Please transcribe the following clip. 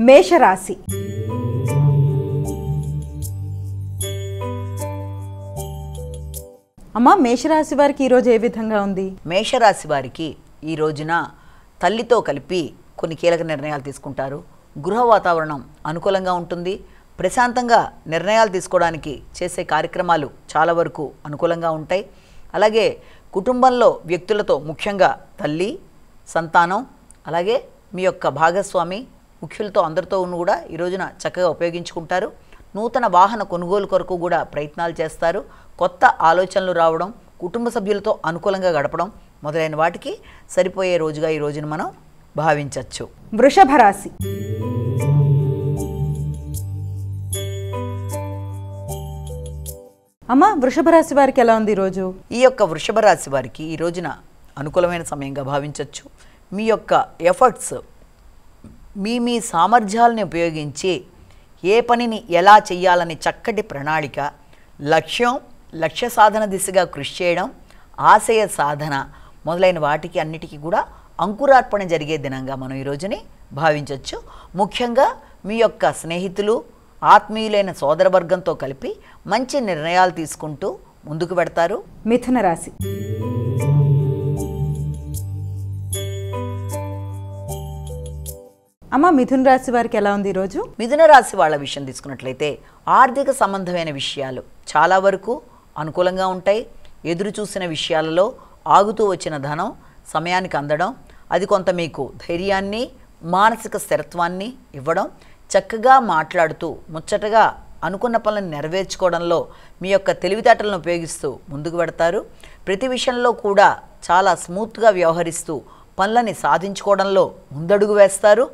మేషరాశి. అమ్మా, మేషరాశి వారికి ఈరోజు ఏ విధంగా ఉంది? మేషరాశి వారికి ఈ రోజున తల్లితో కలిపి కొన్ని కీలక నిర్ణయాలు తీసుకుంటారు. గృహ వాతావరణం అనుకూలంగా ఉంటుంది. ప్రశాంతంగా నిర్ణయాలు తీసుకోవడానికి చేసే కార్యక్రమాలు చాలా వరకు అనుకూలంగా ఉంటాయి. అలాగే కుటుంబంలో వ్యక్తులతో, ముఖ్యంగా తల్లి, సంతానం, అలాగే మీ యొక్క భాగస్వామి, ముఖ్యులతో అందరితో కూడా ఈ రోజున చక్కగా ఉపయోగించుకుంటారు. నూతన వాహన కొనుగోలు కొరకు కూడా ప్రయత్నాలు చేస్తారు. కొత్త ఆలోచనలు రావడం, కుటుంబ సభ్యులతో అనుకూలంగా గడపడం మొదలైన వాటికి సరిపోయే రోజుగా ఈ రోజున మనం భావించవచ్చు. వృషభ రాశి. అమ్మ, వృషభ రాశి వారికి ఎలా ఉంది ఈరోజు? ఈ యొక్క వృషభ రాశి వారికి ఈ రోజున అనుకూలమైన సమయంగా భావించవచ్చు. మీ యొక్క ఎఫర్ట్స్, మీ సామర్థ్యాలని ఉపయోగించి ఏ పనిని ఎలా చేయాలని చక్కటి ప్రణాళిక, లక్ష్య సాధన దిశగా కృషి చేయడం, ఆశయ సాధన మొదలైన వాటికి అన్నిటికీ కూడా అంకురార్పణ జరిగే దినంగా మనం ఈ రోజుని భావించవచ్చు. ముఖ్యంగా మీ యొక్క స్నేహితులు, ఆత్మీయులైన సోదరవర్గంతో కలిపి మంచి నిర్ణయాలు తీసుకుంటూ ముందుకు పెడతారు. మిథున రాశి. అమ్మ, మిథున రాశి వారికి ఎలా ఉంది ఈరోజు? మిథున రాశి వాళ్ళ విషయం తీసుకున్నట్లయితే ఆర్థిక సంబంధమైన విషయాలు చాలా వరకు అనుకూలంగా ఉంటాయి. ఎదురు చూసిన విషయాలలో ఆగుతూ వచ్చిన ధనం సమయానికి అందడం, అది కొంత మీకు ధైర్యాన్ని, మానసిక స్థిరత్వాన్ని ఇవ్వడం, చక్కగా మాట్లాడుతూ ముచ్చటగా అనుకున్న పనులను నెరవేర్చుకోవడంలో మీ యొక్క తెలివితేటలను ఉపయోగిస్తూ ముందుకు పెడతారు. ప్రతి విషయంలో కూడా చాలా స్మూత్గా వ్యవహరిస్తూ పనులని సాధించుకోవడంలో ముందడుగు వేస్తారు.